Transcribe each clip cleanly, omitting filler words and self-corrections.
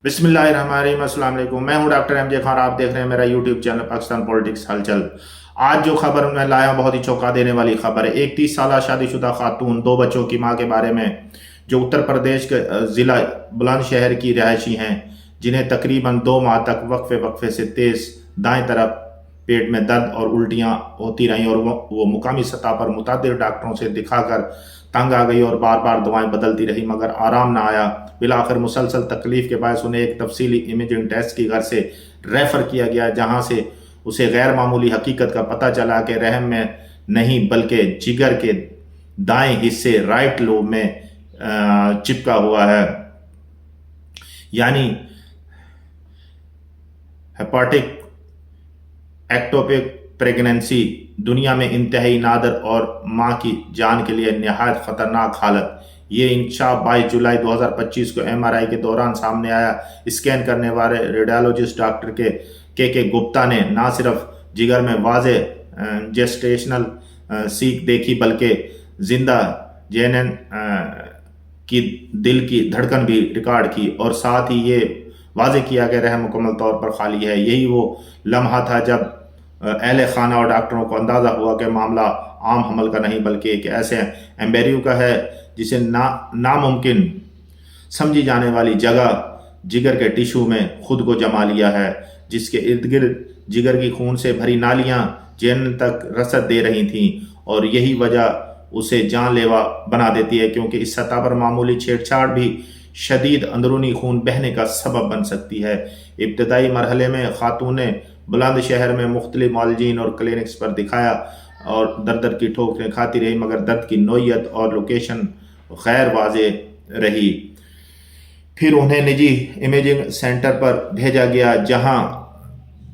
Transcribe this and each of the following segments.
बिस्मिल्लाहिर्रहमानिर्रहीम। अस्सलाम वालेकुम। मैं हूं डॉक्टर एमजे खान। आप देख रहे हैं मेरा यूट्यूब चैनल पाकिस्तान पॉलिटिक्स हलचल। आज जो खबर मैं लाया हूं बहुत ही चौंका देने वाली खबर है। एक 30 साल शादीशुदा खातून 2 बच्चों की मां के बारे में, जो उत्तर प्रदेश के ज़िला बुलंदशहर की रहायशी हैं, जिन्हें तकरीबन 2 माह तक वक्फे वक्फे से तेज़ दाएं तरफ पेट में दर्द और उल्टियां होती रहीं और वो मुकामी सतह पर मुतादिद डॉक्टरों से दिखाकर तंग आ गई और बार बार दवाएं बदलती रही मगर आराम ना आया। बिलाखिर मुसलसल तकलीफ के बायस उन्हें एक तफसीली इमेजिंग टेस्ट की घर से रेफ़र किया गया, जहां से उसे गैर मामूली हकीकत का पता चला कि रहम में नहीं बल्कि जिगर के दाएं हिस्से राइट लोब में चिपका हुआ है, यानी हेपाटिक एक्टोपिक प्रेगनेंसी दुनिया में इंतहाई नादर और मां की जान के लिए नहायत खतरनाक हालत। ये इंकशाफ 22 जुलाई 2025 को एमआरआई के दौरान सामने आया। स्कैन करने वाले रेडियोलॉजिस्ट डॉक्टर के गुप्ता ने न सिर्फ जिगर में वाज़े जेस्टेशनल सीख देखी बल्कि जिंदा जेनन की दिल की धड़कन भी रिकॉर्ड की और साथ ही ये वाज़े किया कि रहम मुकम्मल तौर पर खाली है। यही वो लम्हा था जब अहले खाना और डॉक्टरों को अंदाज़ा हुआ कि मामला आम हमल का नहीं बल्कि एक ऐसे एम्बेरियो का है जिसे नामुमकिन समझी जाने वाली जगह जिगर के टिश्यू में खुद को जमा लिया है, जिसके इर्द गिर्द जिगर की खून से भरी नालियां जेन तक रसद दे रही थीं और यही वजह उसे जानलेवा बना देती है, क्योंकि इस सतह पर मामूली छेड़छाड़ भी शदीद अंदरूनी खून बहने का सबब बन सकती है। इब्तदाई मरहले में खातून ने बुलंदशहर में मुख्तलिफ मालजीन और क्लिनिक्स पर दिखाया और दर की ठोकरें खाती रही मगर दर्द की नोयत और लोकेशन गैर वाज़े रही। फिर उन्हें निजी इमेजिंग सेंटर पर भेजा गया जहां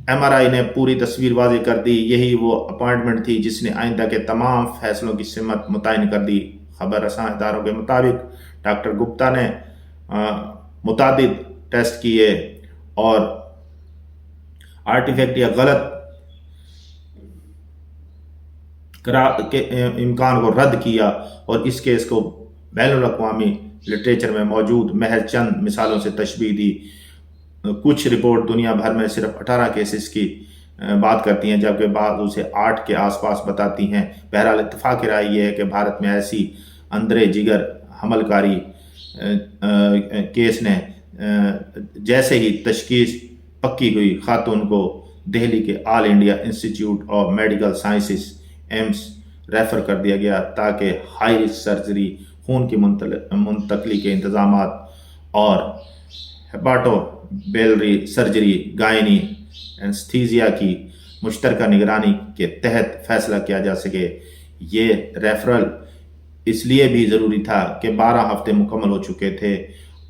एमआरआई ने पूरी तस्वीर वाज़े कर दी। यही वो अपॉइंटमेंट थी जिसने आइंदा के तमाम फैसलों की सिमत मुतयन कर दी। खबर रसां इदारों के मुताबिक डॉक्टर गुप्ता ने मुतादिद टेस्ट किए और आर्टिफैक्ट या गलत के इम्कान को रद्द किया और इस केस को बैनुल अक़वामी लिटरेचर में मौजूद महज चंद मिसालों से तशबीह दी। कुछ रिपोर्ट दुनिया भर में सिर्फ 18 केसेस की बात करती हैं जबकि बाद उसे 8 के आसपास बताती हैं। बहरहाल इत्तफाक की राय यह है कि भारत में ऐसी अंदरे जिगर हमलकारी केस ने जैसे ही तशखीस पक्की हुई, खातून को दिल्ली के all India institute of medical sciences AIIMS refer कर दिया गया ताकि हाई रिस्क सर्जरी, खून की मुंतकली के इंतजाम और हेपाटोबिलरी सर्जरी, गायनी एनेस्थीसिया की मुश्तरका निगरानी के तहत फैसला किया जा सके। ये रेफरल इसलिए भी ज़रूरी था कि 12 हफ्ते मुकम्मल हो चुके थे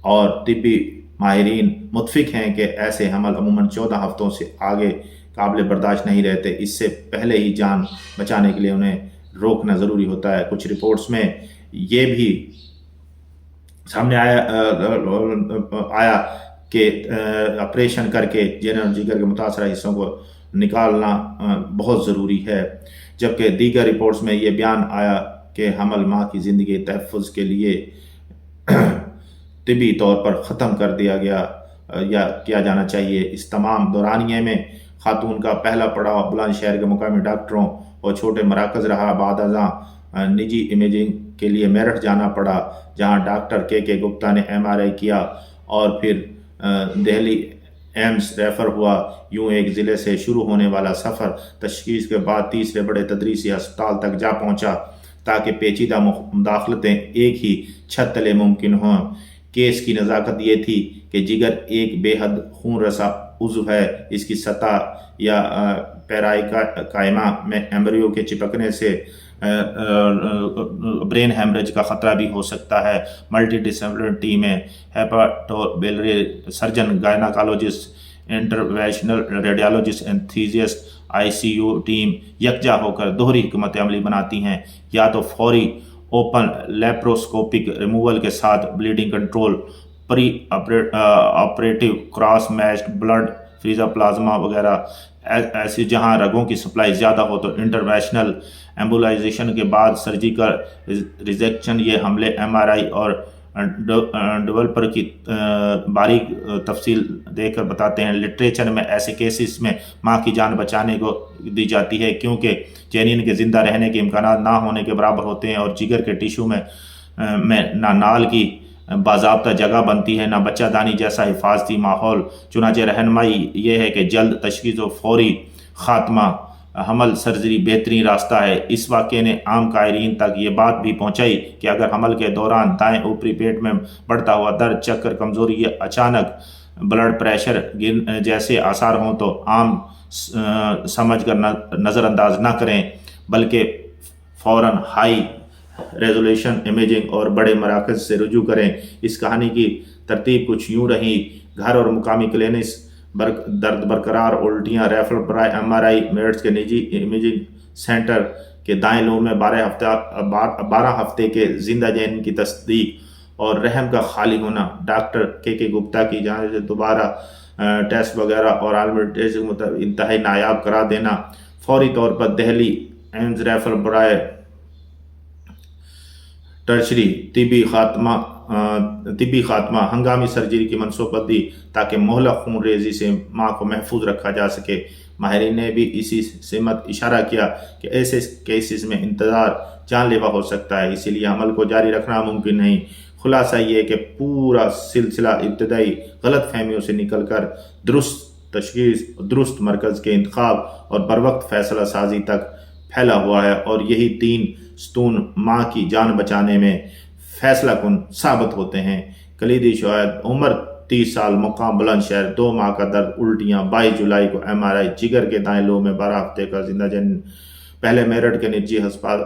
और तिब्बी माहिरीन मुतफिक हैं कि ऐसे हमल अमूमन 14 हफ्तों से आगे काबिल बर्दाश्त नहीं रहते। इससे पहले ही जान बचाने के लिए उन्हें रोकना ज़रूरी होता है। कुछ रिपोर्ट्स में ये भी सामने आया कि ऑपरेशन करके जेनर और जिगर के मुतासरा हिस्सों को निकालना बहुत ज़रूरी है, जबकि दीगर रिपोर्ट्स में ये बयान आया कि हमल माँ की ज़िंदगी तहफ़्फ़ुज़ के लिए तिबी तौर पर ख़त्म कर दिया गया या किया जाना चाहिए। इस तमाम दौरानिए में खातून का पहला पड़ाव बुलंदशहर के मुकामी डॉक्टरों और छोटे मराकज़ रहा। बाद अज़ां निजी इमेजिंग के लिए मेरठ जाना पड़ा, जहां डॉक्टर के गुप्ता ने एमआरआई किया और फिर दिल्ली एम्स रेफ़र हुआ। यूं एक ज़िले से शुरू होने वाला सफ़र तशख़ीस के बाद तीसरे बड़े तदरीसी अस्पताल तक जा पहुंचा ताकि पेचीदा मुदाखलतें एक ही छत तले मुमकिन हों। केस की नज़ाकत ये थी कि जिगर एक बेहद खून रसा उज़्व है। इसकी सतह या पैराइकाइमा में एम्ब्रियो के चिपकने से ब्रेन हेमरेज का ख़तरा भी हो सकता है। मल्टी डिसिप्लिनरी टीम में hepatobiliary surgeon, gynaecologist, interventional radiologist, anaesthetist, ICU team यकजा होकर दोहरी हिकमत अमली बनाती हैं, या तो फौरी ओपन लेप्रोस्कोपिक रिमूवल के साथ bleeding control, pre operative cross matched blood freezer plasma वगैरह, ऐसी जहां रगों की सप्लाई ज़्यादा हो तो इंटरवेंशनल एम्बुलाइजेशन के बाद सर्जिकल रिजेक्शन। ये हमले एमआरआई और ڈیولپر کی باریک تفصیل دے کر بتاتے ہیں۔ لٹریچر میں ایسے کیسز میں ماں کی جان بچانے کو دی جاتی ہے کیونکہ جنین کے زندہ رہنے کے امکانات نہ ہونے کے برابر ہوتے ہیں، اور جگر کے ٹیشو میں نہ نال کی باضابطہ جگہ بنتی ہے نہ بچہ دانی جیسا حفاظتی ماحول۔ چنانچہ رہنمائی یہ ہے کہ جلد تشخیص و فوری خاتمہ حمل سرجری بہترین راستہ ہے۔ اس واقعے نے عام قائرین تک یہ بات بھی پہنچائی کہ اگر حمل کے دوران دائیں اوپری پیٹ میں بڑھتا ہوا درد، چکر، کمزوری یا اچانک بلڈ پریشر جیسے آثار ہوں تو عام سمجھ کر نظر انداز نہ کریں، بلکہ فوراً ہائی ریزولوشن امیجنگ اور بڑے مراکز سے رجوع کریں۔ اس کہانی کی ترتیب کچھ یوں رہی: گھر اور مقامی کلینکس، درد برقرار، الٹیاں، ریفر برائے MRI، میڈس کے نجی امیجنگ سینٹر کے دائیں لوب میں 12 ہفتے کے زندہ جنین کی تصدیق اور رحم کا خالی ہونا، ڈاکٹر کے گپتا کی جانب سے دوبارہ ٹیسٹ وغیرہ اور عالمی ٹیسٹ کے مطابق انتہائی نایاب قرار دینا، فوری طور پر دہلی ایمز ریفر برائے ٹرشری طبی خاتمہ، ہنگامی سرجری کی منصوبہ بندی تاکہ مہلک خون ریزی سے ماں کو محفوظ رکھا جا سکے۔ ماہرین نے بھی اسی سمت اشارہ کیا کہ ایسے کیسز میں انتظار جان لیوا ہو سکتا ہے، اسی لیے عمل کو جاری رکھنا ممکن نہیں۔ خلاصہ یہ کہ پورا سلسلہ ابتدائی غلط فہمیوں سے نکل کر درست تشخیص، درست مرکز کے انتخاب اور بروقت فیصلہ سازی تک پھیلا ہوا ہے، اور یہی 3 ستون ماں کی جان بچانے میں فیصلہ کن ثابت ہوتے ہیں۔ کلیدی شواہد: عمر 30 سال، مقام بلند شہر، 2 ماہ کا درد، الٹیاں، 22 جولائی کو MRI، جگر کے دائیں لوب میں 12 ہفتے کا زندہ جنین، پہلے میرٹھ کے نجی ہسپتال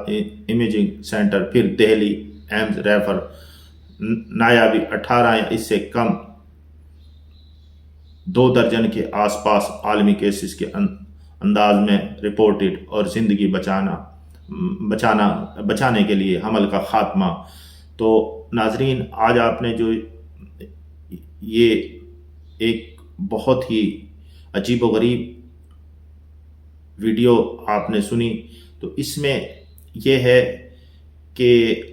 امیجنگ سینٹر، پھر دہلی ایمز ریفر، نایابی 18 یا اس سے کم 2 درجن کے آس پاس عالمی کیسز کے انداز میں رپورٹڈ، اور زندگی بچانے کے لیے حمل کا خاتمہ۔ تو ناظرین، آج آپ نے جو یہ ایک بہت ہی عجیب و غریب ویڈیو آپ نے سنی، تو اس میں یہ ہے کہ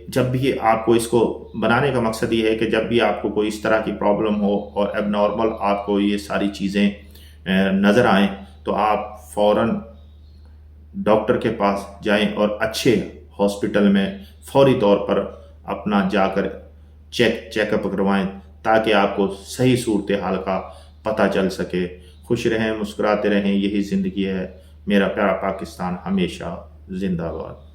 جب بھی آپ کو اس کو بنانے کا مقصد یہ ہے کہ جب بھی آپ کو کوئی اس طرح کی پرابلم ہو اور اب نارمل آپ کو یہ ساری چیزیں نظر آئیں تو آپ فوراً ڈاکٹر کے پاس جائیں اور اچھے ہاسپٹل میں فوری طور پر اپنا جا کر چیک اپ کروائیں تاکہ آپ کو صحیح صورتحال کا پتہ چل سکے۔ خوش رہیں، مسکراتے رہیں، یہی زندگی ہے۔ میرا پیارا پاکستان ہمیشہ زندہ باد۔